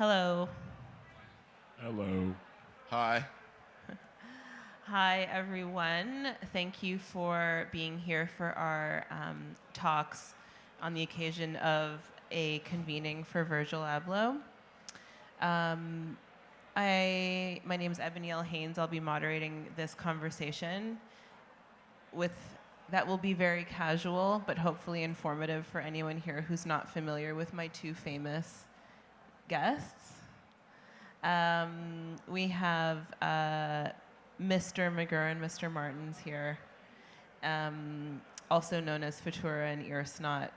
Hello. Hello. Hi. Hi, everyone. Thank you for being here for our talks on the occasion of a convening for Virgil Abloh. Um, my name is Ebony L. Haynes. I'll be moderating this conversation with that will be very casual, but hopefully informative for anyone here who's not familiar with my two famous guests. We have Mr. McGurr and Mr. Martins here, also known as Futura and Kunle,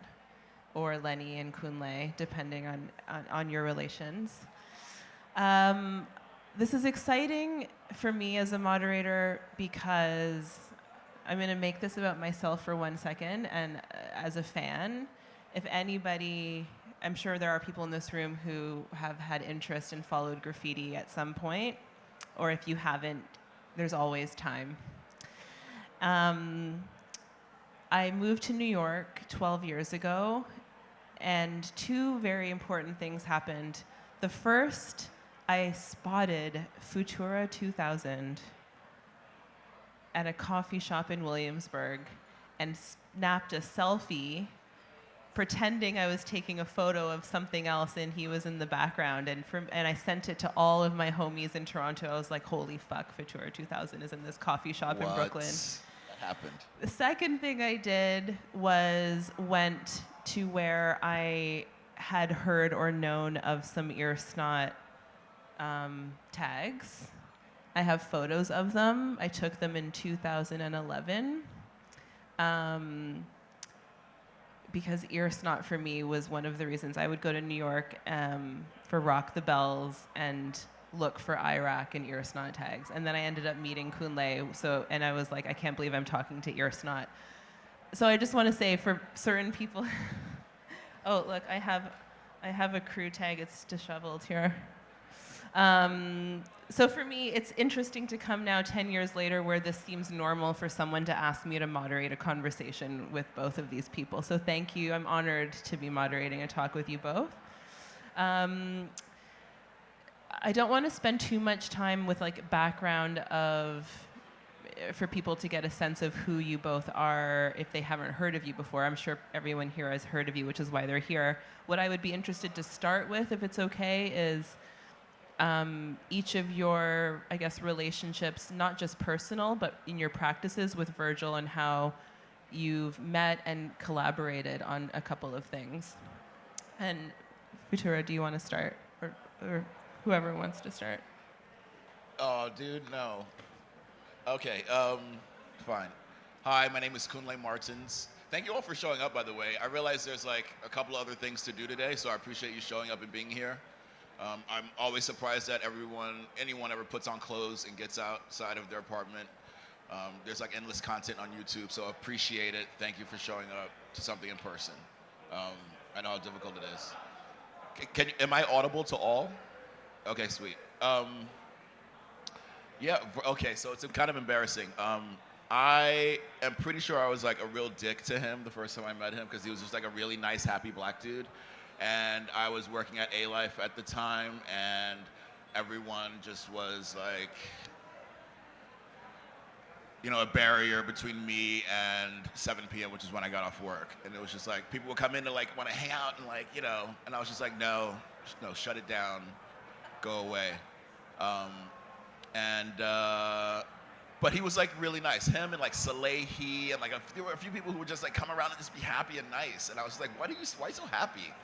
or Lenny and Kunle, depending on your relations. This is exciting for me as a moderator because I'm going to make this about myself for 1 second, and as a fan, if anybody, I'm sure there are people in this room who have had interest and followed graffiti at some point, or if you haven't, there's always time. I moved to New York 12 years ago, and two very important things happened. The first, I spotted Futura 2000 at a coffee shop in Williamsburg and snapped a selfie pretending I was taking a photo of something else and he was in the background. And I sent it to all of my homies in Toronto. I was like, holy fuck, Futura 2000 is in this coffee shop in Brooklyn. That happened. The second thing I did was went to where I had heard or known of some ear snot tags. I have photos of them. I took them in 2011. Because ear snot for me was one of the reasons I would go to New York for Rock the Bells and look for IRAC and ear snot tags. And then I ended up meeting Kunle, and I was like, I can't believe I'm talking to ear snot. So I just want to say for certain people, oh, look, I have a crew tag. It's disheveled here. So for me, it's interesting to come now 10 years later where this seems normal for someone to ask me to moderate a conversation with both of these people. So thank you. I'm honored to be moderating a talk with you both. I don't want to spend too much time with background for people to get a sense of who you both are if they haven't heard of you before. I'm sure everyone here has heard of you, which is why they're here. What I would be interested to start with, if it's okay, is each of your, I guess, relationships, not just personal, but in your practices with Virgil and how you've met and collaborated on a couple of things. And Futura, do you want to start? Or whoever wants to start. Oh, dude, no. Okay, fine. Hi, my name is Kunle Martins. Thank you all for showing up, by the way. I realize there's a couple other things to do today, so I appreciate you showing up and being here. I'm always surprised that anyone ever puts on clothes and gets outside of their apartment. There's endless content on YouTube, so appreciate it. Thank you for showing up to something in person. I know how difficult it is. Am I audible to all? Okay, sweet. Yeah, okay, so it's kind of embarrassing. I am pretty sure I was a real dick to him the first time I met him because he was just a really nice, happy black dude. And I was working at A-Life at the time, and everyone just was a barrier between me and 7 p.m., which is when I got off work. And it was just people would come in to want to hang out and and I was just no, shut it down, go away. But he was really nice. Him and Salehi and there were a few people who would just come around and just be happy and nice. And I was why are you so happy?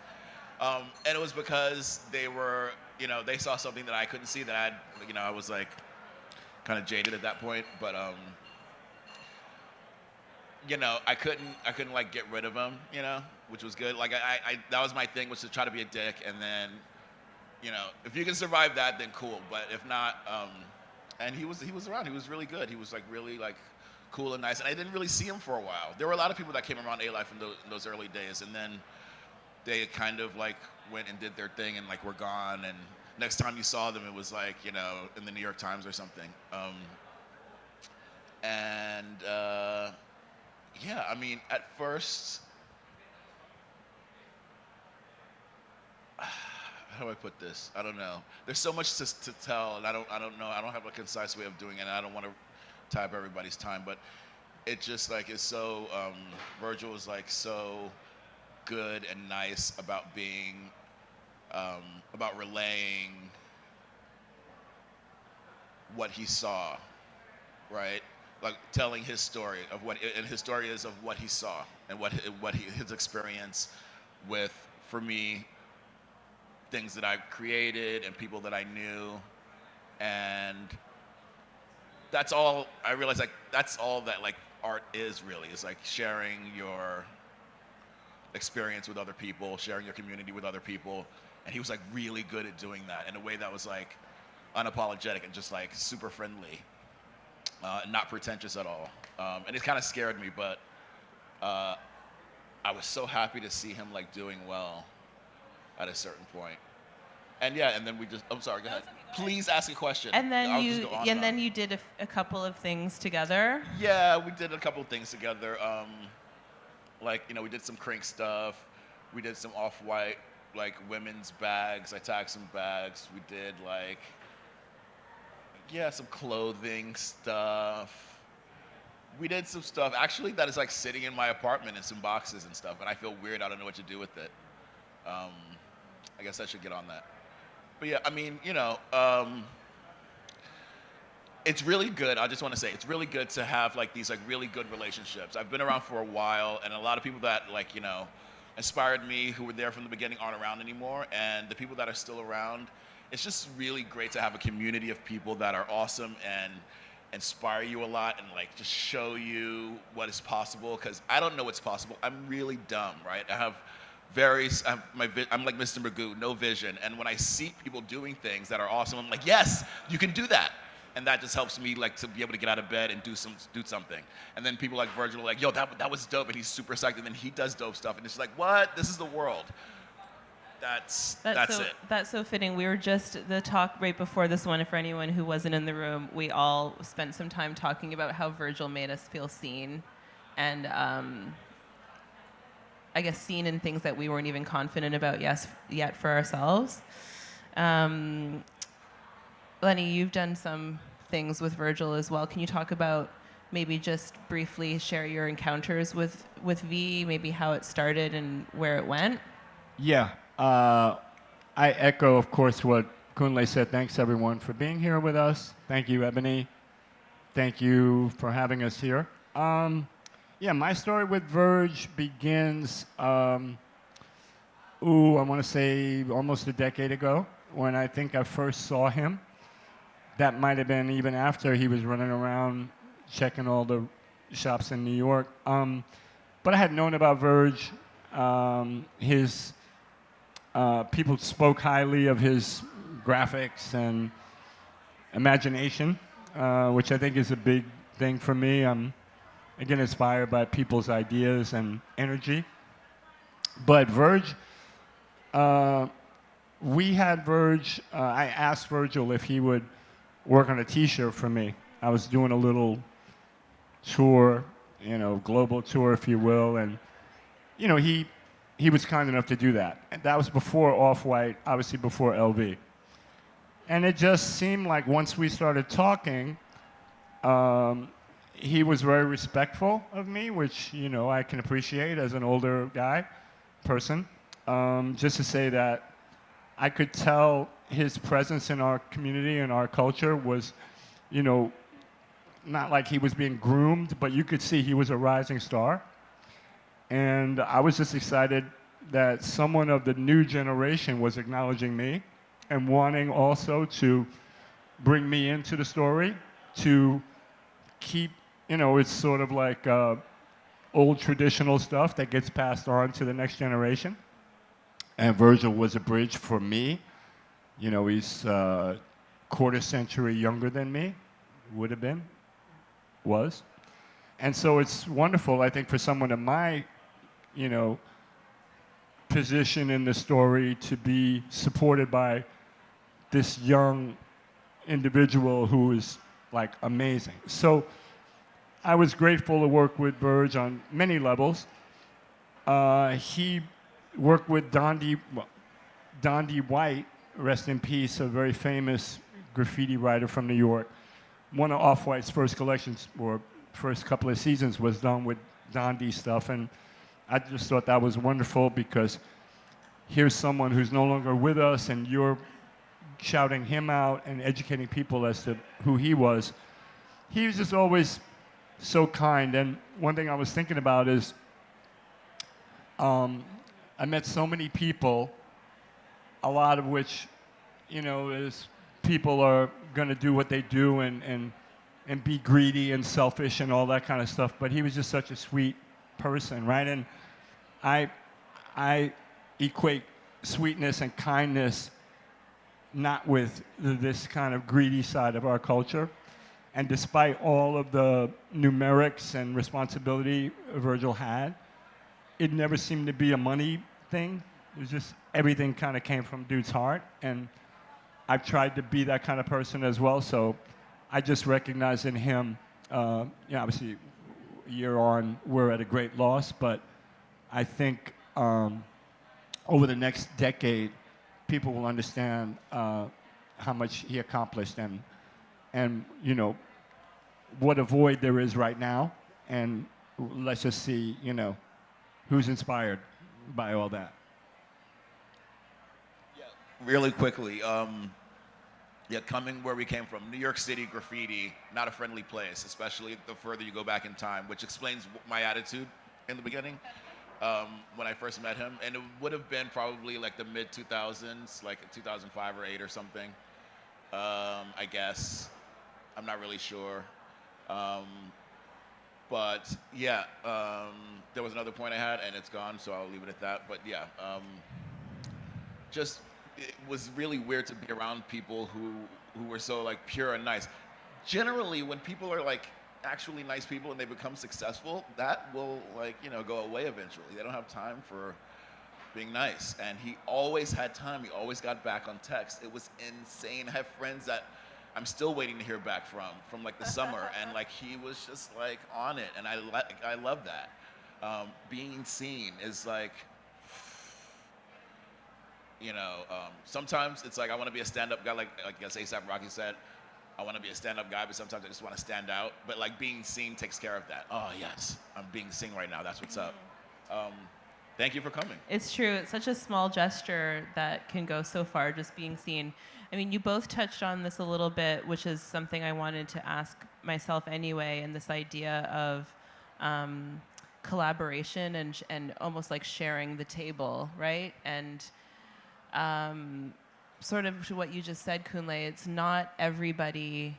And it was because they were, they saw something that I couldn't see that I was kind of jaded at that point. But I couldn't get rid of him, which was good. That was my thing, was to try to be a dick, and then, if you can survive that, then cool. But if not, and he was around. He was really good. He was really cool and nice. And I didn't really see him for a while. There were a lot of people that came around A-Life in those early days, and then they kind of went and did their thing and were gone. And next time you saw them, it was in the New York Times or something. Yeah, I mean, at first, how do I put this? I don't know. There's so much to tell, and I don't know. I don't have a concise way of doing it, and I don't want to tie up everybody's time, but it just like is so. Virgil was like so good and nice about being, about relaying what he saw, right? Like telling his story of what, and his story is of what he saw and his experience with, for me, things that I created and people that I knew, and that's all. I realized like that's all that like art is really, is like sharing your experience with other people, sharing your community with other people, and he was like really good at doing that in a way that was like unapologetic and just like super friendly, not pretentious at all, and it kind of scared me, but I was so happy to see him like doing well at a certain point. And yeah, and then we just, I'm sorry, go ahead. Please ask a question. And then I'll just go on and on. you did a couple of things together. Yeah, we did a couple of things together. Like, we did some Crink stuff. We did some Off-White, like, women's bags. I tagged some bags. We did, like, some clothing stuff. We did some stuff, actually, that is, like, sitting in my apartment in some boxes and stuff, and I feel weird. I don't know what to do with it. I guess I should get on that. But yeah, I mean, it's really good. I just want to say it's really good to have like these like really good relationships. I've been around for a while, and a lot of people that like inspired me, who were there from the beginning, aren't around anymore. And the people that are still around, it's just really great to have a community of people that are awesome and inspire you a lot and like just show you what is possible. Because I don't know what's possible. I'm really dumb, right? I'm like Mr. Magoo, no vision. And when I see people doing things that are awesome, I'm like, yes, you can do that. And that just helps me like to be able to get out of bed and do something. And then people like Virgil are like, yo, that was dope, and he's super psyched, and then he does dope stuff, and it's like, what? This is the world. That's it. That's so fitting. We were just, the talk right before this one, for anyone who wasn't in the room, we all spent some time talking about how Virgil made us feel seen, and I guess seen in things that we weren't even confident about yet for ourselves. Lenny, you've done some things with Virgil as well. Can you talk about, maybe just briefly share your encounters with V, maybe how it started and where it went? Yeah. I echo, of course, what Kunle said. Thanks, everyone, for being here with us. Thank you, Ebony. Thank you for having us here. My story with Verge begins, I want to say almost a decade ago, when I think I first saw him. That might have been even after he was running around checking all the shops in New York. But I had known about Verge. His people spoke highly of his graphics and imagination, which I think is a big thing for me. I'm, again, inspired by people's ideas and energy. But Verge, we had Verge, I asked Virgil if he would work on a t-shirt for me. I was doing a little tour, global tour, if you will, and, he was kind enough to do that. And that was before Off-White, obviously before LV. And it just seemed like once we started talking, he was very respectful of me, which, I can appreciate as an older person. Just to say that I could tell his presence in our community and our culture was, not like he was being groomed, but you could see he was a rising star. And I was just excited that someone of the new generation was acknowledging me and wanting also to bring me into the story, to keep, it's sort of like old traditional stuff that gets passed on to the next generation. And Virgil was a bridge for me. He's quarter century younger than me, would have been, was. And so it's wonderful, I think, for someone in my, position in the story to be supported by this young individual who is, like, amazing. So I was grateful to work with Verge on many levels. He worked with Dondi White, rest in peace, a very famous graffiti writer from New York. One of Off-White's first collections, or first couple of seasons, was done with Dondi stuff, and I just thought that was wonderful because here's someone who's no longer with us, and you're shouting him out and educating people as to who he was. He was just always so kind, and one thing I was thinking about is I met so many people, a lot of which, is people are going to do what they do and be greedy and selfish and all that kind of stuff. But he was just such a sweet person, right? And I equate sweetness and kindness not with this kind of greedy side of our culture. And despite all of the numerics and responsibility Virgil had, it never seemed to be a money thing. It was just everything kind of came from dude's heart. And I've tried to be that kind of person as well. So I just recognize in him, obviously a year on, we're at a great loss, but I think over the next decade, people will understand how much he accomplished and what a void there is right now. And let's just see, who's inspired by all that. Yeah, really quickly. Coming where we came from, New York City graffiti, not a friendly place, especially the further you go back in time, which explains my attitude in the beginning when I first met him. And it would have been probably like the mid-2000s, like 2005 or 8 or something, I guess. I'm not really sure. But yeah, there was another point I had, and it's gone, so I'll leave it at that. But yeah, just it was really weird to be around people who were so like pure and nice. Generally, when people are like actually nice people and they become successful, that will go away eventually. They don't have time for being nice. And he always had time. He always got back on text. It was insane. I have friends that I'm still waiting to hear back from like the summer, and like he was just like on it, and I love that. Being seen is like, sometimes it's like I want to be a stand-up guy, like I guess A$AP Rocky said. I want to be a stand-up guy, but sometimes I just want to stand out. But like being seen takes care of that. Oh yes, I'm being seen right now. That's what's up. Thank you for coming. It's true. It's such a small gesture that can go so far, just being seen. I mean, you both touched on this a little bit, which is something I wanted to ask myself anyway, and this idea of collaboration and almost like sharing the table, right? And sort of to what you just said, Kunle, it's not everybody,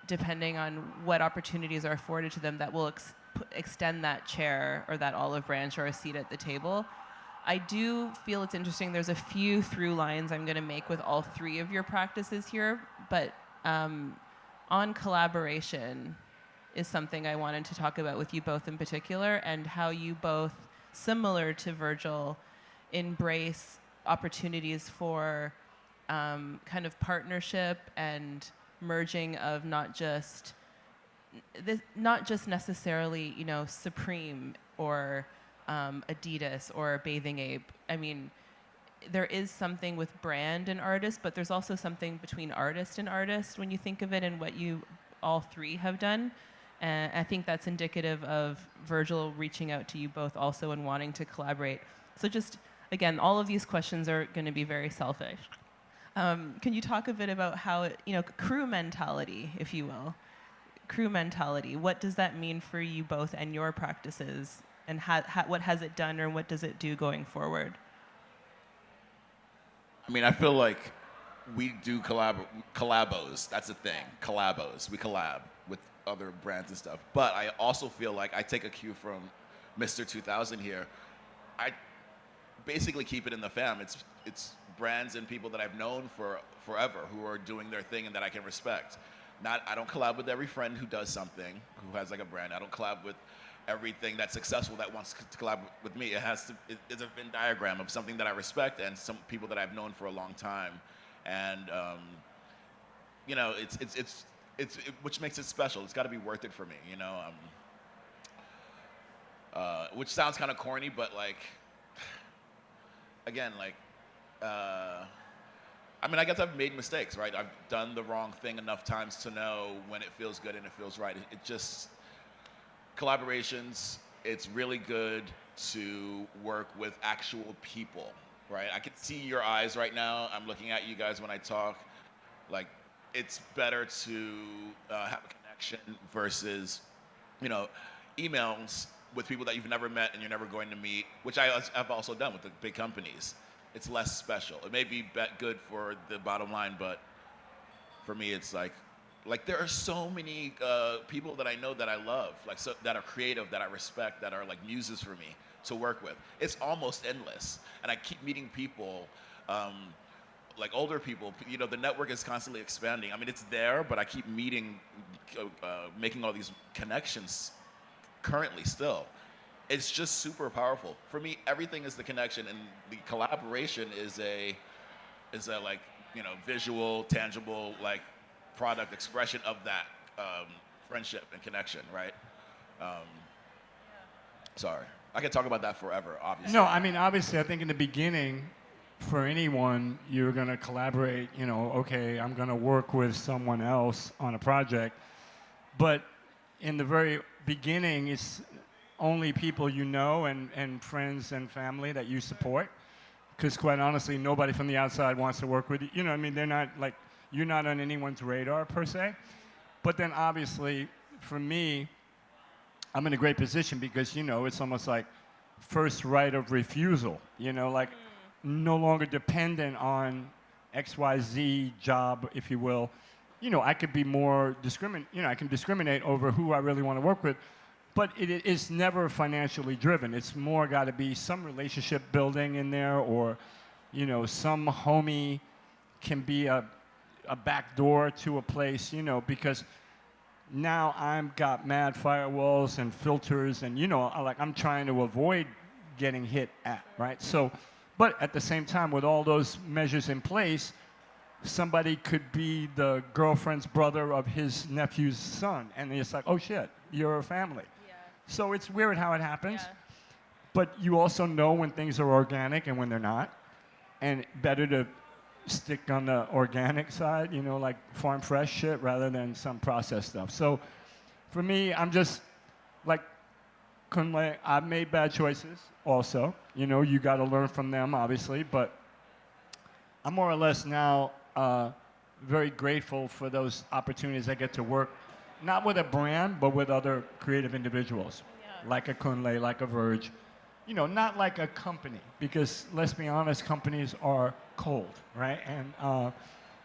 depending on what opportunities are afforded to them, that will extend that chair or that olive branch or a seat at the table. I do feel it's interesting. There's a few through lines I'm going to make with all three of your practices here, but on collaboration is something I wanted to talk about with you both in particular, and how you both, similar to Virgil, embrace opportunities for kind of partnership and merging of not just necessarily, Supreme or Adidas or Bathing Ape. I mean, there is something with brand and artist, but there's also something between artist and artist when you think of it, and what you all three have done. And I think that's indicative of Virgil reaching out to you both also and wanting to collaborate. So just, again, all of these questions are going to be very selfish. Can you talk a bit about how, crew mentality, if you will? Crew mentality, what does that mean for you both and your practices? And what has it done, or what does it do going forward? I mean, I feel like we do collabos. That's a thing. Collabos. We collab with other brands and stuff. But I also feel like I take a cue from Mr. 2000 here. I basically keep it in the fam. It's brands and people that I've known for forever who are doing their thing and that I can respect. I don't collab with every friend who does something, who has like a brand. I don't collab with everything that's successful that wants to collab with me. It's a Venn diagram of something that I respect and some people that I've known for a long time, and it's which makes it special. It's got to be worth it for me, which sounds kind of corny, but like, again, like I mean, I guess I've made mistakes, right? I've done the wrong thing enough times to know when it feels good and it feels right. It just, collaborations, it's really good to work with actual people, right? I can see your eyes right now. I'm looking at you guys when I talk. Like, it's better to have a connection versus, you know, emails with people that you've never met and you're never going to meet, which I've also done with the big companies. It's less special. It may be good for the bottom line, but for me, it's like there are so many people that I know that I love, like so, that are creative, that I respect, that are like muses for me to work with. It's almost endless, and I keep meeting people, like older people. You know, the network is constantly expanding. I mean, it's there, but I keep meeting, making all these connections currently still. It's just super powerful. For me, everything is the connection, and the collaboration is a like, you know, visual, tangible, like product expression of that friendship and connection, right? Um, sorry, I could talk about that forever, obviously. No, I mean, obviously, I think in the beginning, for anyone, you're going to collaborate, you know, okay, I'm going to work with someone else on a project. But in the very beginning, it's only people you know and friends and family that you support. Because quite honestly, nobody from the outside wants to work with you. You know, I mean, they're not like, you're not on anyone's radar per se. But then obviously, for me, I'm in a great position because, you know, it's almost like first right of refusal, you know, like no longer dependent on XYZ job, if you will. You know, I could be more I can discriminate over who I really want to work with, but it's never financially driven. It's more got to be some relationship building in there, or, you know, some homie can be a back door to a place, you know, because now I'm got mad firewalls and filters, and, you know, I'm trying to avoid getting hit at, right? So, but at the same time, with all those measures in place, somebody could be the girlfriend's brother of his nephew's son, and it's like, oh shit, you're a family. Yeah. So it's weird how it happens, Yeah. but you also know when things are organic and when they're not, and better to stick on the organic side, you know, like farm fresh shit rather than some processed stuff. So for me, I'm just like Kunle, I've made bad choices also. You know, you got to learn from them, obviously, but I'm more or less now very grateful for those opportunities I get to work, not with a brand, but with other creative individuals, like a Kunle, like a Verge. You know, not like a company, because let's be honest, companies are cold, right? And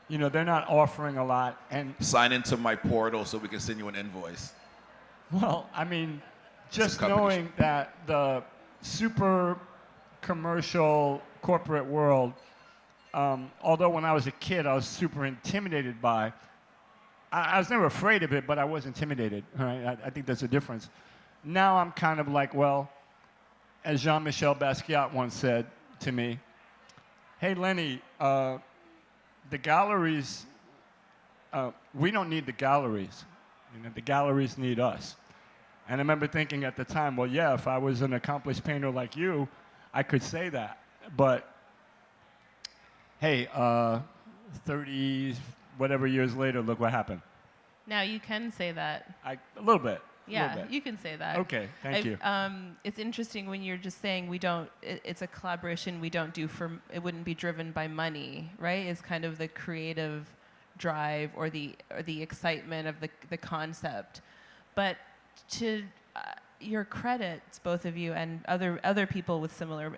you know, they're not offering a lot. And Sign into my portal so we can send you an invoice. well, I mean, just company knowing that the super commercial corporate world, although when I was a kid I was super intimidated by, I was never afraid of it, but I was intimidated. Right? I think there's a difference. Now I'm kind of like, well, as Jean-Michel Basquiat once said to me, hey, Lenny, the galleries, we don't need the galleries. You know, the galleries need us. And I remember thinking at the time, well, yeah, if I was an accomplished painter like you, I could say that. But hey, 30 whatever years later, look what happened. Now you can say that. A little bit. Yeah, you can say that. Okay, thank you. It's interesting when you're just saying it's a collaboration we don't do it wouldn't be driven by money, right? It's kind of the creative drive or the excitement of the concept. But to your credits, both of you and other people with similar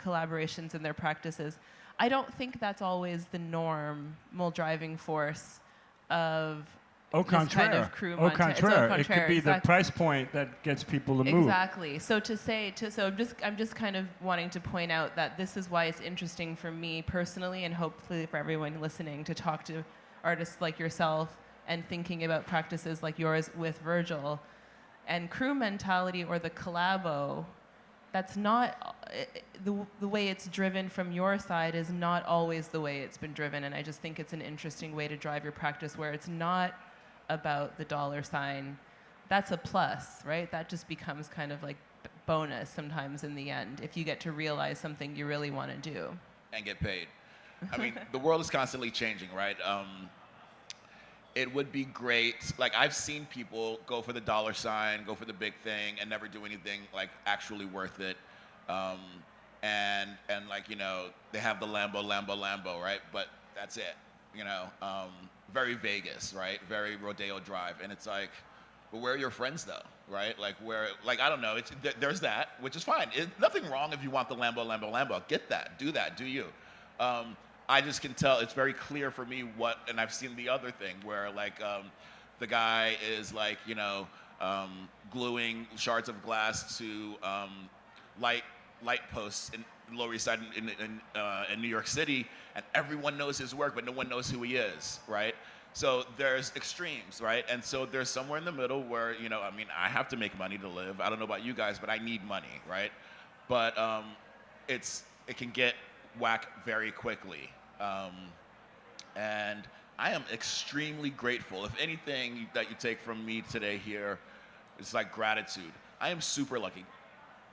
collaborations in their practices, I don't think that's always the normal driving force of Au this contraire. kind of crew Au contraire. It could be the exactly. price point that gets people to move. Exactly. So I'm just kind of wanting to point out that this is why it's interesting for me personally, and hopefully for everyone listening, to talk to artists like yourself and thinking about practices like yours with Virgil. And crew mentality, or the collabo, that's not the way it's driven from your side is not always the way it's been driven. And I just think it's an interesting way to drive your practice, where it's not about the dollar sign. That's a plus, right? That just becomes kind of like bonus sometimes in the end, if you get to realize something you really want to do. and get paid. I mean, the world is constantly changing, right? It would be great. Like, I've seen people go for the dollar sign, go for the big thing, and never do anything like actually worth it. And like, you know, they have the Lambo, right? But that's it, you know. Very Vegas, right? Very Rodeo Drive, and it's like, but where are your friends though, right? Like where, like I don't know. There's that, which is fine. Nothing wrong if you want the Lambo. Get that, do you? I just can tell it's very clear for me what, and I've seen the other thing where like the guy is like, you know, gluing shards of glass to light posts in Lower East Side in New York City, and everyone knows his work, but no one knows who he is, right? So there's extremes, right? And so there's somewhere in the middle where, you know, I mean, I have to make money to live. I don't know about you guys, but I need money, right? But it can get whack very quickly. And I am extremely grateful. If anything that you take from me today here, it's like gratitude. I am super lucky.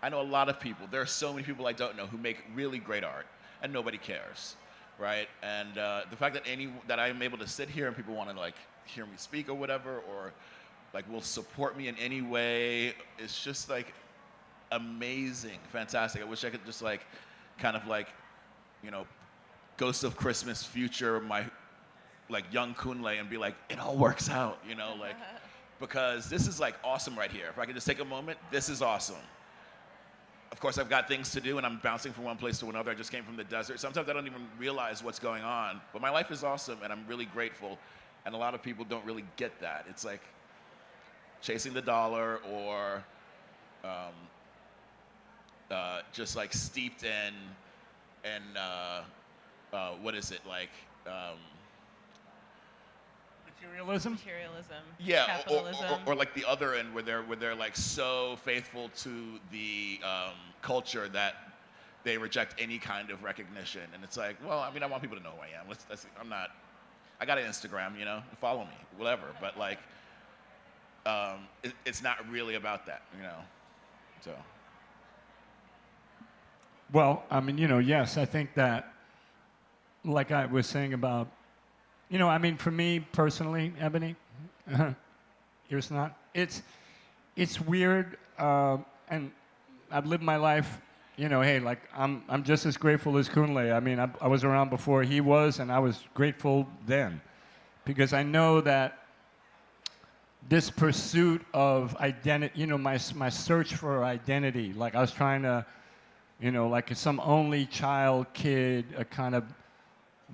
I know a lot of people. There are so many people I don't know who make really great art, and nobody cares, right? And the fact that I'm able to sit here and people want to like hear me speak or whatever, or like will support me in any way, it's just like amazing, fantastic. I wish I could just like kind of like, you know, Ghost of Christmas future my like young Kunle and be like, it all works out, you know, like, because this is like awesome right here. If I could just take a moment, this is awesome. Of course, I've got things to do, and I'm bouncing from one place to another. I just came from the desert. Sometimes I don't even realize what's going on. But my life is awesome, and I'm really grateful. And a lot of people don't really get that. It's like chasing the dollar or just like steeped in what is it, like... Materialism? Materialism. Yeah, Capitalism. or like the other end where they're like so faithful to the culture that they reject any kind of recognition. And it's like, well, I mean, I want people to know who I am. I got an Instagram, you know, follow me, whatever. But like, it's not really about that, you know. So. Well, I mean, you know, yes, I think that, like I was saying about, you know, I mean, for me personally, Ebony, here's not. It's weird, and I've lived my life, you know. Hey, like I'm just as grateful as Kunle. I mean, I was around before he was, and I was grateful then, because I know that this pursuit of identity, you know, my search for identity. Like I was trying to, you know, like some only child kid, a kind of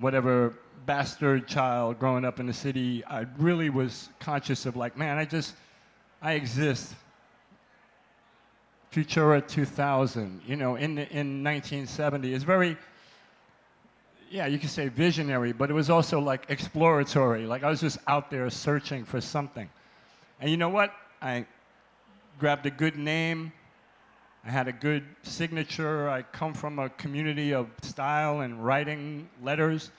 whatever bastard child growing up in the city. I really was conscious of like, man, I exist. Futura 2000, you know, in 1970 is very, yeah, you could say visionary, but it was also like exploratory. Like I was just out there searching for something. And you know what? I grabbed a good name. I had a good signature. I come from a community of style and writing letters.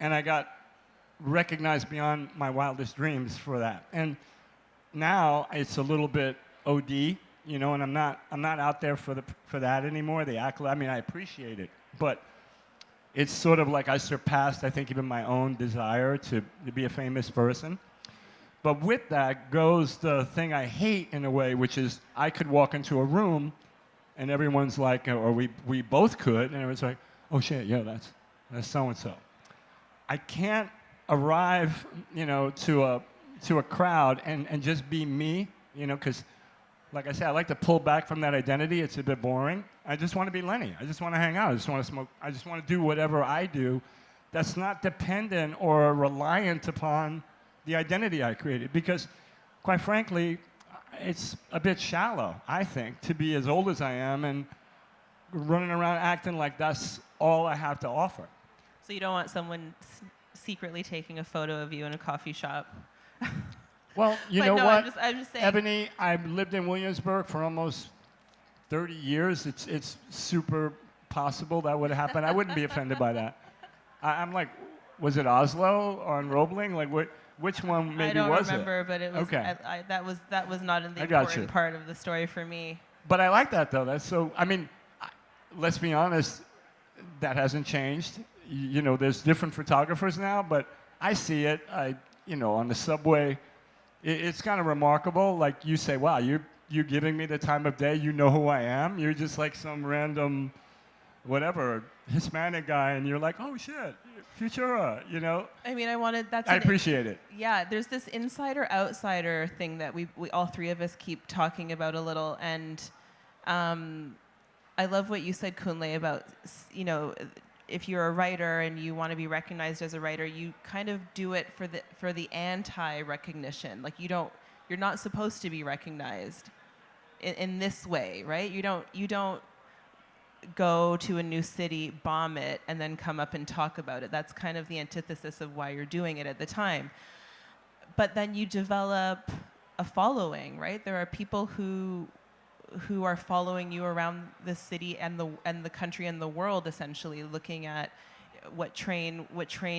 And I got recognized beyond my wildest dreams for that. And now it's a little bit OD, you know, and I'm not out there for that anymore. The accolade, I mean, I appreciate it, but it's sort of like I surpassed, I think, even my own desire to be a famous person. But with that goes the thing I hate in a way, which is I could walk into a room and everyone's like, or we both could, and it was like, oh shit, yeah, that's so-and-so. I can't arrive, you know, to a crowd and just be me, you know, because, like I said, I like to pull back from that identity. It's a bit boring. I just want to be Lenny. I just want to hang out. I just want to smoke. I just want to do whatever I do that's not dependent or reliant upon the identity I created. Because, quite frankly, it's a bit shallow, I think, to be as old as I am and running around acting like that's all I have to offer. So you don't want someone secretly taking a photo of you in a coffee shop? Well, you But know no, what, I'm just saying. Ebony, I've lived in Williamsburg for almost 30 years. It's super possible that would happen. I wouldn't be offended by that. I'm like, was it Oslo on Roebling? Like, which one maybe was it? I don't remember, but it was. Okay. That was not the I got important you. part of the story for me. But I like that, though. That's so, I mean, let's be honest, that hasn't changed. You know, there's different photographers now, but I see it. You know, on the subway, it's kind of remarkable. Like you say, wow, you're giving me the time of day. You know who I am. You're just like some random, whatever, Hispanic guy, and you're like, oh shit, Futura. You know. I mean, I appreciate it. Yeah, there's this insider-outsider thing that we all three of us keep talking about a little, and I love what you said, Kunle, about, you know, if you're a writer and you want to be recognized as a writer, you kind of do it for the anti-recognition. Like you're not supposed to be recognized in this way, right? You don't go to a new city, bomb it, and then come up and talk about it. That's kind of the antithesis of why you're doing it at the time. But then you develop a following, right? There are people who are following you around the city and the country and the world, essentially looking at what train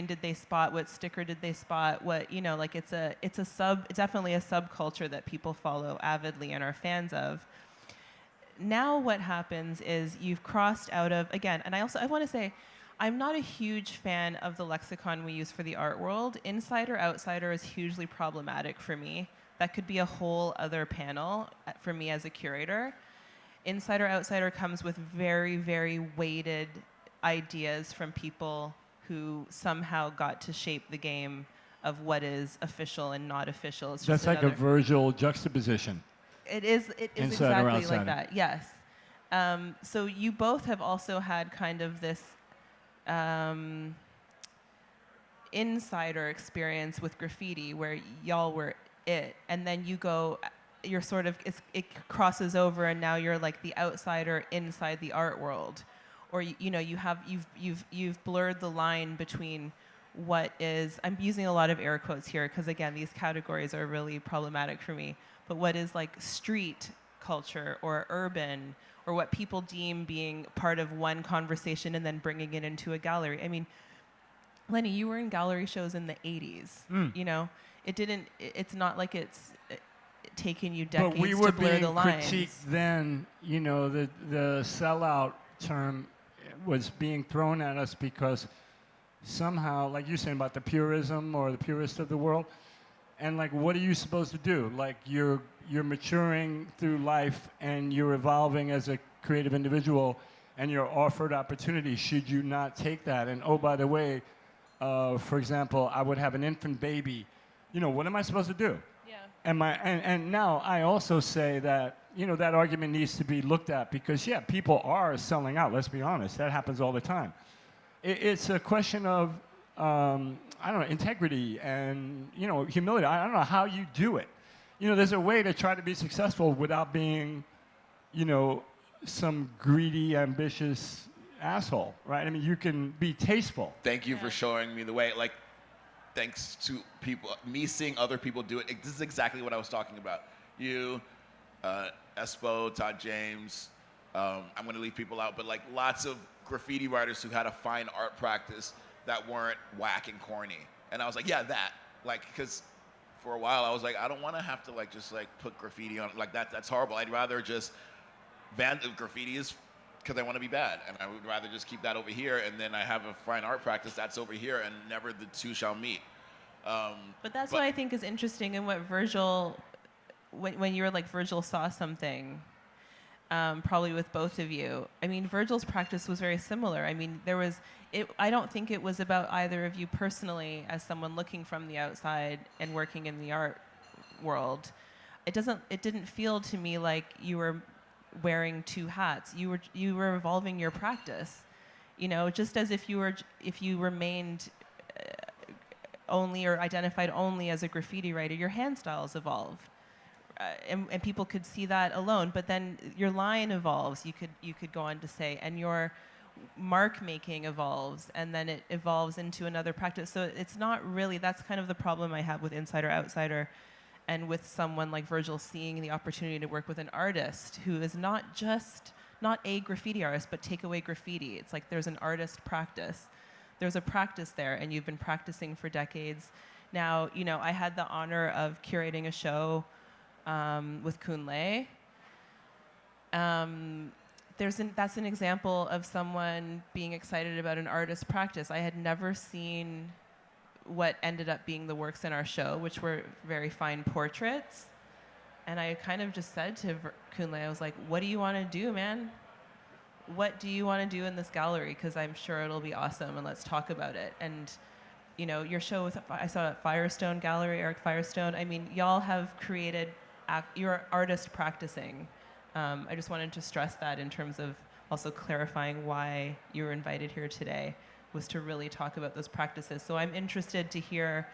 did they spot, what sticker did they spot, what, you know, like it's definitely a subculture that people follow avidly and are fans of. Now what happens is you've crossed out of, again, and I want to say, I'm not a huge fan of the lexicon we use for the art world. Insider, outsider is hugely problematic for me. That could be a whole other panel for me as a curator. Insider, outsider comes with very, very weighted ideas from people who somehow got to shape the game of what is official and not official. It's That's like a Virgil juxtaposition. It is exactly like that, yes. So you both have also had kind of this insider experience with graffiti where y'all were it, and then you're sort of, it crosses over and now you're like the outsider inside the art world. Or you've blurred the line between what is, I'm using a lot of air quotes here because again, these categories are really problematic for me, but what is like street culture or urban, or what people deem being part of one conversation and then bringing it into a gallery. I mean, Lenny, you were in gallery shows in the 80s, you know? It's not like it's taken you decades to blur the lines. But we were being critiqued then, you know, the sellout term was being thrown at us because somehow, like you're saying about the purism or the purist of the world, and like, what are you supposed to do? Like, you're maturing through life and you're evolving as a creative individual, and you're offered opportunity. Should you not take that? And oh, by the way, for example, I would have an infant baby. You know, what am I supposed to do? Yeah. And now I also say that, you know, that argument needs to be looked at because, yeah, people are selling out. Let's be honest. That happens all the time. It's a question of, I don't know, integrity and, you know, humility. I don't know how you do it. You know, there's a way to try to be successful without being, you know, some greedy, ambitious asshole, right? I mean, you can be tasteful. Thank you for showing me the way. Like, thanks to me seeing other people do it. This is exactly what I was talking about. You, Espo, Todd James, I'm going to leave people out, but like lots of graffiti writers who had a fine art practice that weren't whack and corny. And I was like, yeah, that. Like, because for a while I was like, I don't want to have to like just like put graffiti on, like that's horrible. I'd rather just, graffiti is because I want to be bad, and I would rather just keep that over here, and then I have a fine art practice that's over here, and never the two shall meet. But that's what I think is interesting, and what Virgil, when you were like, Virgil saw something, probably with both of you. I mean, Virgil's practice was very similar. I mean, I don't think it was about either of you personally as someone looking from the outside and working in the art world. It didn't feel to me like you were wearing two hats. You were evolving your practice, you know, just as if you remained only or identified only as a graffiti writer, your hand styles evolve, and people could see that alone. But then your line evolves. You could go on to say, and your mark making evolves, and then it evolves into another practice. So it's not really, that's kind of the problem I have with insider outsider. And with someone like Virgil seeing the opportunity to work with an artist who is not a graffiti artist, but take away graffiti. It's like there's an artist practice. There's a practice there, and you've been practicing for decades. Now, you know, I had the honor of curating a show with Kunle that's an example of someone being excited about an artist's practice. I had never seen what ended up being the works in our show, which were very fine portraits. And I kind of just said to Kunle, I was like, what do you want to do, man? What do you want to do in this gallery? Because I'm sure it'll be awesome, and let's talk about it. And, you know, your show was, I saw at Firestone Gallery, Eric Firestone. I mean, y'all have created, you're artist practicing. I just wanted to stress that in terms of also clarifying why you were invited here today, was to really talk about those practices. So I'm interested to hear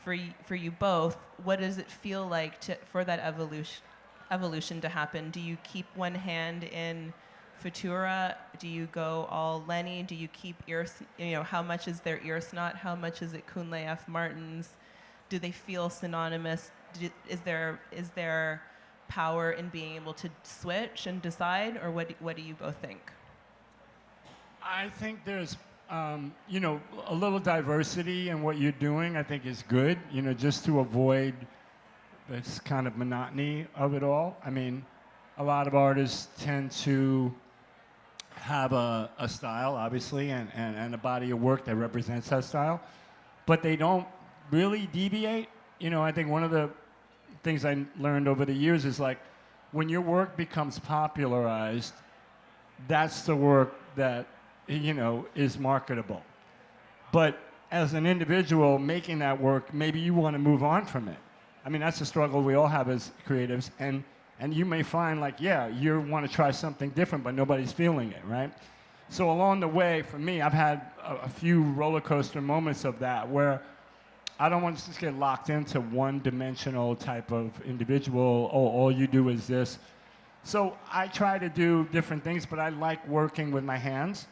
for you both, what does it feel like for that evolution to happen? Do you keep one hand in Futura? Do you go all Lenny? Do you keep how much is their ear snot? How much is it Kunle F. Martin's? Do they feel synonymous? Is there power in being able to switch and decide, or what do you both think? I think there's, a little diversity in what you're doing, I think is good, just to avoid this kind of monotony of it all. I mean, a lot of artists tend to have a style, obviously, and a body of work that represents that style, but they don't really deviate. I think one of the things I learned over the years is like, when your work becomes popularized, that's the work that, is marketable. But as an individual making that work, maybe you want to move on from it. I mean, that's a struggle we all have as creatives, and you may find like, yeah, you want to try something different, but nobody's feeling it, right? So along the way, for me, I've had a few roller coaster moments of that where I don't want to just get locked into one-dimensional type of individual. Oh, all you do is this. So I try to do different things, but I like working with my hands.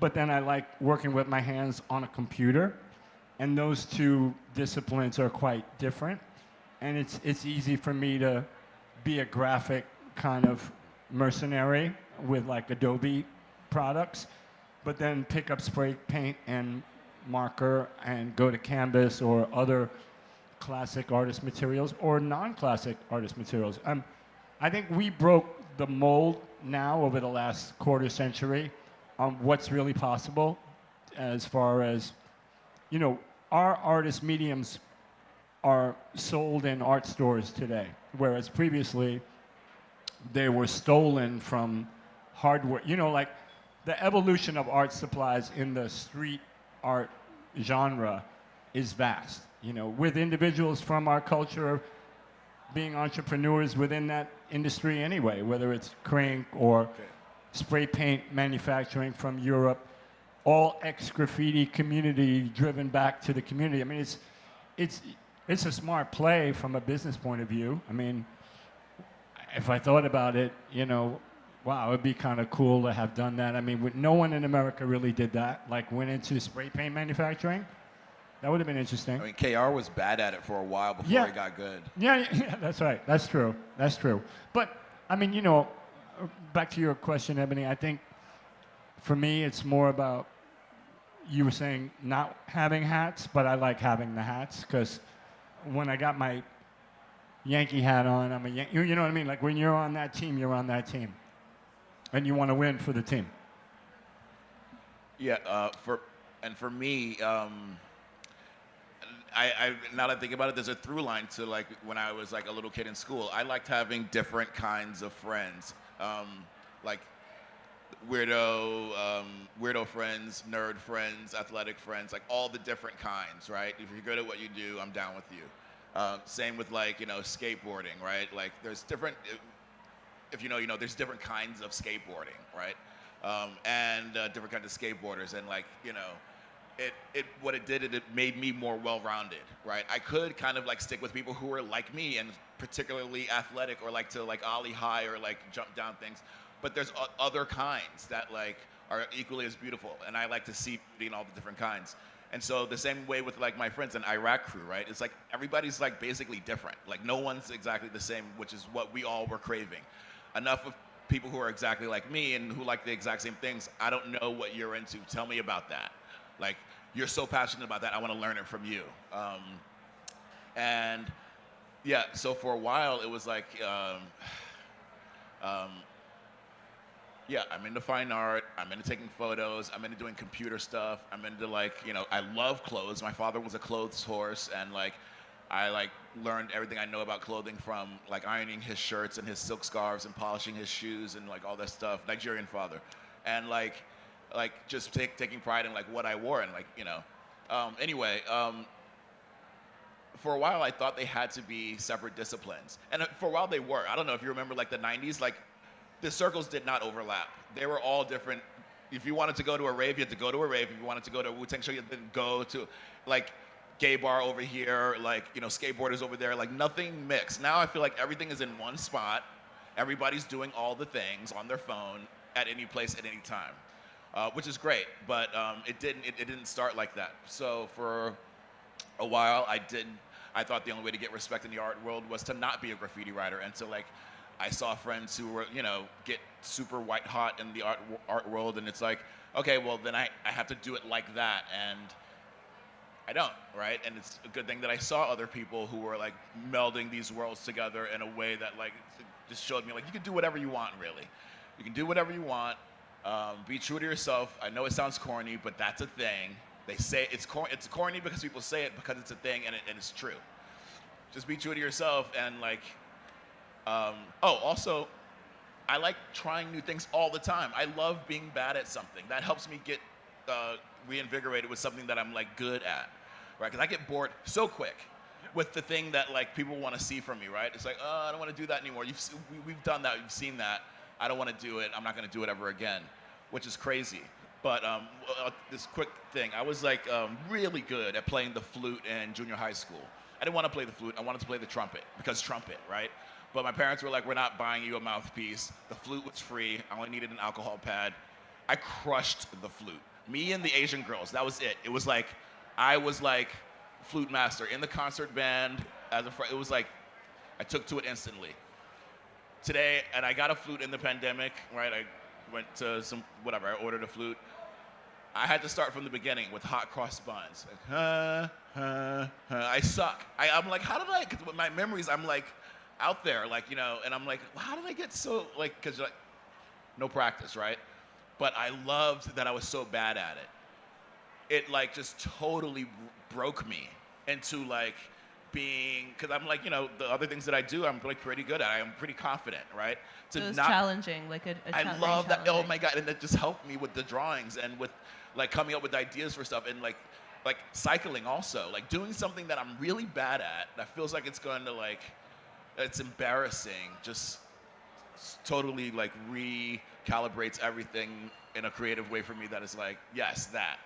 But then I like working with my hands on a computer. And those two disciplines are quite different. And it's easy for me to be a graphic kind of mercenary with like Adobe products, but then pick up spray paint and marker and go to canvas or other classic artist materials or non-classic artist materials. I think we broke the mold now over the last quarter century on what's really possible as far as, our artist mediums are sold in art stores today, whereas previously they were stolen from hardware. Like the evolution of art supplies in the street art genre is vast, with individuals from our culture being entrepreneurs within that industry anyway, whether it's crank or spray paint manufacturing from Europe, all ex-graffiti community driven back to the community. I mean, it's a smart play from a business point of view. I mean, if I thought about it, wow, it'd be kind of cool to have done that. I mean, no one in America really did that, like went into spray paint manufacturing. That would have been interesting. I mean, KR was bad at it for a while before he got good. Yeah, that's right. That's true. That's true. But, I mean, back to your question, Ebony, I think for me it's more about, you were saying not having hats, but I like having the hats, because when I got my Yankee hat on, I'm a Yankee. You know what I mean? Like when you're on that team, you're on that team. And you want to win for the team. Yeah, for me, I now that I think about it, there's a through line to like when I was like a little kid in school. I liked having different kinds of friends, like weirdo friends, nerd friends, athletic friends, like all the different kinds, right? If you're good at what you do, I'm down with you. Same with like, skateboarding, right? Like there's different, if there's different kinds of skateboarding, right? And different kinds of skateboarders, and like, what it did, it made me more well-rounded, right? I could kind of like stick with people who are like me and particularly athletic or like to like ollie high or like jump down things, but there's other kinds that like are equally as beautiful, and I like to see beauty in all the different kinds. And so the same way with like my friends in Iraq crew, right? It's like everybody's like basically different. Like no one's exactly the same, which is what we all were craving. Enough of people who are exactly like me and who like the exact same things. I don't know what you're into. Tell me about that. Like, you're so passionate about that, I want to learn it from you. And yeah, so for a while it was like, Yeah, I'm into fine art. I'm into taking photos. I'm into doing computer stuff. I'm into like, I love clothes. My father was a clothes horse, and like, I like learned everything I know about clothing from like ironing his shirts and his silk scarves and polishing his shoes and like all that stuff. Nigerian father, and like just taking pride in like what I wore and like Anyway, for a while I thought they had to be separate disciplines, and for a while they were. I don't know if you remember like the '90s, like the circles did not overlap. They were all different. If you wanted to go to a rave, you had to go to a rave. If you wanted to go to a Wu-Tang show, you had to go to like gay bar over here, like skateboarders over there, like nothing mixed. Now I feel like everything is in one spot. Everybody's doing all the things on their phone at any place at any time, which is great. But it didn't start like that. So for a while, I thought the only way to get respect in the art world was to not be a graffiti writer, and to like I saw friends who were, get super white hot in the art world, and it's like, okay, well then I have to do it like that, and I don't, right? And it's a good thing that I saw other people who were like melding these worlds together in a way that like just showed me like you can do whatever you want, really. You can do whatever you want. Be true to yourself. I know it sounds corny, but that's a thing. They say it's corny because people say it because it's a thing, and it's true. Just be true to yourself, and like. Also, I like trying new things all the time. I love being bad at something. That helps me get reinvigorated with something that I'm like good at, right? Because I get bored so quick with the thing that like people want to see from me, right? It's like, oh, I don't want to do that anymore. We've done that. You've seen that. I don't want to do it. I'm not going to do it ever again, which is crazy. But this quick thing, I was like really good at playing the flute in junior high school. I didn't want to play the flute. I wanted to play the trumpet because trumpet, right? But my parents were like, we're not buying you a mouthpiece. The flute was free. I only needed an alcohol pad. I crushed the flute. Me and the Asian girls, that was it. It was like, I was like flute master in the concert band. It was like, I took to it instantly. Today, and I got a flute in the pandemic, right? I went to I ordered a flute. I had to start from the beginning with hot cross buns. Like, I suck. I'm like, how did I, because with my memories, I'm like, out there, like, and I'm like, well, how did I get so, like, because like, no practice, right? But I loved that I was so bad at it. It like just totally broke me into like being, because I'm like, the other things that I do, I'm like pretty good at. I'm pretty confident, right? So it was challenging, like I love that. Oh my God, and that just helped me with the drawings and with like coming up with ideas for stuff, and like cycling also, like doing something that I'm really bad at that feels like it's going to like. It's embarrassing, just totally like recalibrates everything in a creative way for me that is like, yes, that.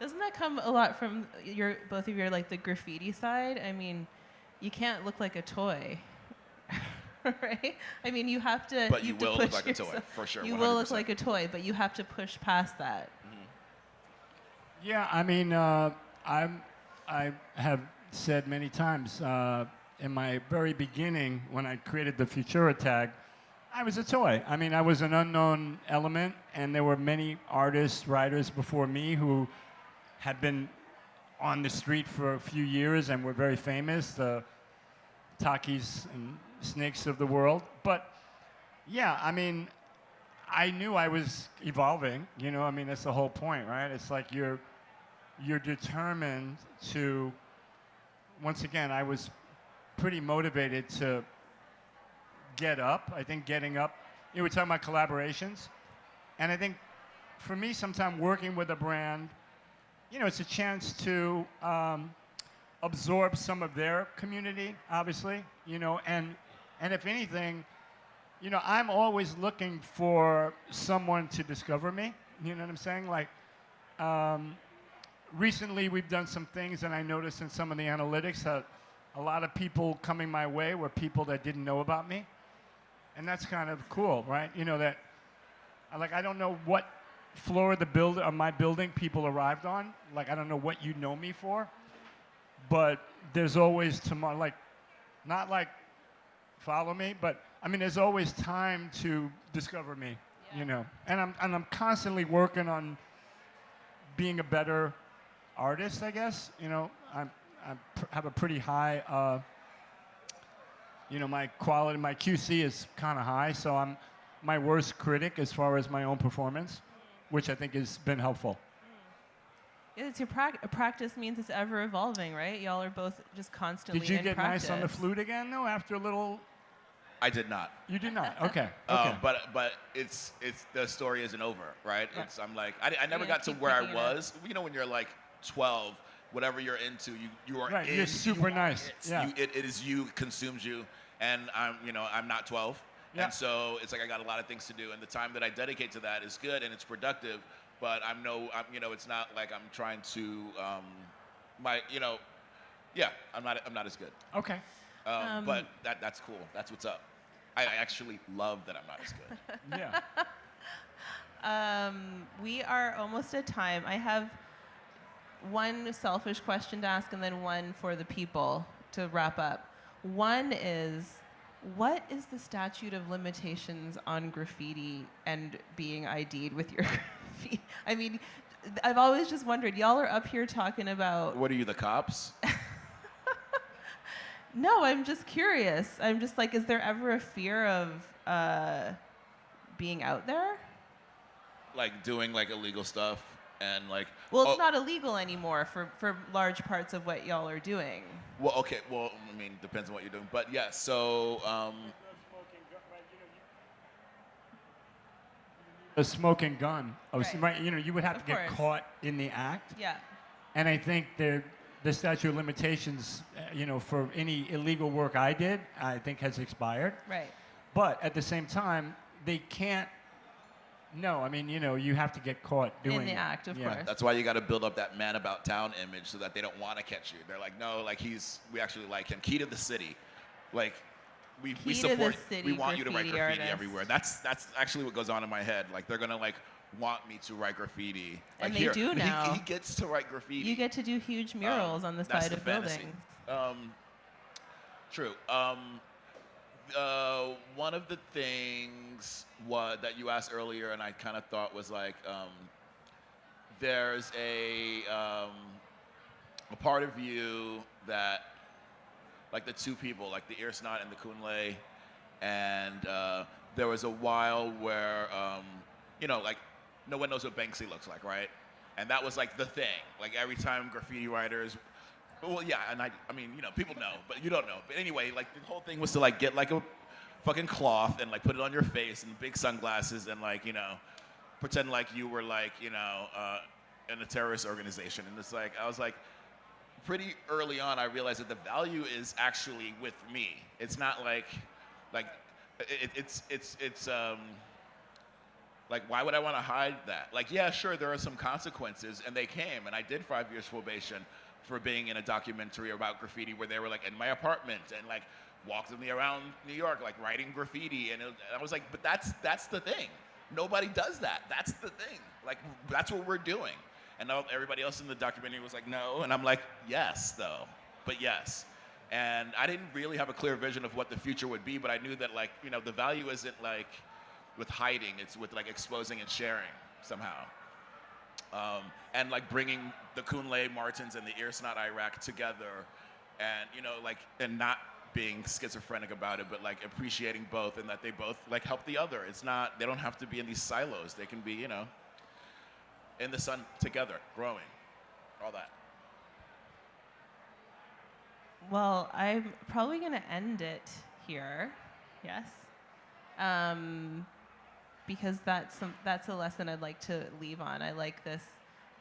Doesn't that come a lot from both of your like the graffiti side? I mean, you can't look like a toy, right? I mean, you have to. But you will look like a toy, for sure. You 100%. will look like a toy, but you have to push past that. Mm-hmm. Yeah, I mean, I have said many times. In my very beginning, when I created the Futura tag, I was a toy. I mean, I was an unknown element, and there were many artists, writers before me who had been on the street for a few years and were very famous, the Takis and Snakes of the world. But yeah, I mean, I knew I was evolving, I mean, that's the whole point, right? It's like you're determined to, once again, I was pretty motivated to get up. I think getting up, we're talking about collaborations. And I think for me, sometimes working with a brand, it's a chance to absorb some of their community, obviously, and if anything, I'm always looking for someone to discover me, you know what I'm saying? Like, recently we've done some things, and I noticed in some of the analytics that a lot of people coming my way were people that didn't know about me. And that's kind of cool, right? That, like, I don't know what floor of my building people arrived on. Like, I don't know what you know me for. But there's always tomorrow, like, not like follow me, but I mean, there's always time to discover me, And I'm constantly working on being a better artist, I guess. I have a pretty high, my quality, my QC is kind of high, so my worst critic as far as my own performance, which I think has been helpful. It's your practice means it's ever evolving, right? Y'all are both just constantly Did you in get practice. nice on the flute again, though, after a little? I did not. You did not. Okay. Okay. But it's the story isn't over, right? Right. I'm like I never gonna got to keep where I picking it up. was. You know, when you're like 12, whatever you're into, you are Right, in. you're super you, nice. Yeah. it is you, consumes you, and I'm not 12, Yeah. and so it's like I got a lot of things to do, and the time that I dedicate to that is good and it's productive. But it's not like I'm trying to I'm not as good. Okay. But that's cool. That's what's up. I actually love that I'm not as good. Yeah. We are almost at time. I have one selfish question to ask and then one for the people to wrap up. One is, what is the statute of limitations on graffiti and being ID'd with your graffiti? I mean, I've always just wondered, y'all are up here talking about... What are you, the cops? No, I'm just curious. I'm just like, is there ever a fear of being out there? Like doing like illegal stuff and like. Well, it's not illegal anymore for large parts of what y'all are doing. Well, okay. Well, I mean, depends on what you're doing. But yeah, so. A smoking gun. Right. Right. You would have Of to get course. caught in the act. Yeah. And I think the statute of limitations, for any illegal work I did, I think has expired. Right. But at the same time, they can't. No, I mean, you have to get caught doing In the it. act, of Yeah. course. That's why you got to build up that man about town image so that they don't want to catch you. They're like, no, like we actually like him. Key to the city, like we Key to the support. city We want you to write graffiti graffiti artist. everywhere. That's actually what goes on in my head. Like they're gonna like want me to write graffiti. And Like, they here, do now. He gets to write graffiti. You get to do huge murals on the That's side the of fantasy. buildings. True. One of the things that you asked earlier, and I kind of thought was like, there's a part of you that, like the two people, like the Earsnot and the Kunle, and there was a while where, like no one knows what Banksy looks like, right? And that was like the thing. Like every time graffiti writers. Well, yeah, and I mean, people know, but you don't know. But anyway, like the whole thing was to like get like a fucking cloth and like put it on your face and big sunglasses and like, pretend like you were like, in a terrorist organization. And it's like, I was like, pretty early on, I realized that the value is actually with me. It's not like it's like, why would I want to hide that? Like, yeah, sure, there are some consequences, and they came, and I did 5 years probation for being in a documentary about graffiti where they were like in my apartment and like walked with me around New York, like writing graffiti. And I was like, but that's the thing. Nobody does that. That's the thing. Like, that's what we're doing. And everybody else in the documentary was like, no. And I'm like, yes, though. But yes. And I didn't really have a clear vision of what the future would be, but I knew that like, the value isn't like with hiding. It's with like exposing and sharing somehow. And like bringing the Kunle Martins and the Earsnot Iraq together, and and not being schizophrenic about it, but like appreciating both, and that they both like help the other. They don't have to be in these silos. They can be in the sun together, growing, all that. Well, I'm probably going to end it here. Yes. Because that's a lesson I'd like to leave on. I like this.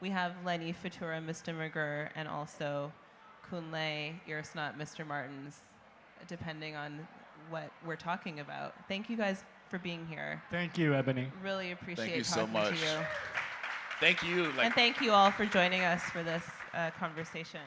We have Lenny, Futura, Mr. McGurr, and also Kunle, Earsnot, Mr. Martins, depending on what we're talking about. Thank you guys for being here. Thank you, Ebony. Really appreciate Thank you so talking much. to you. Thank you. And thank you all for joining us for this conversation.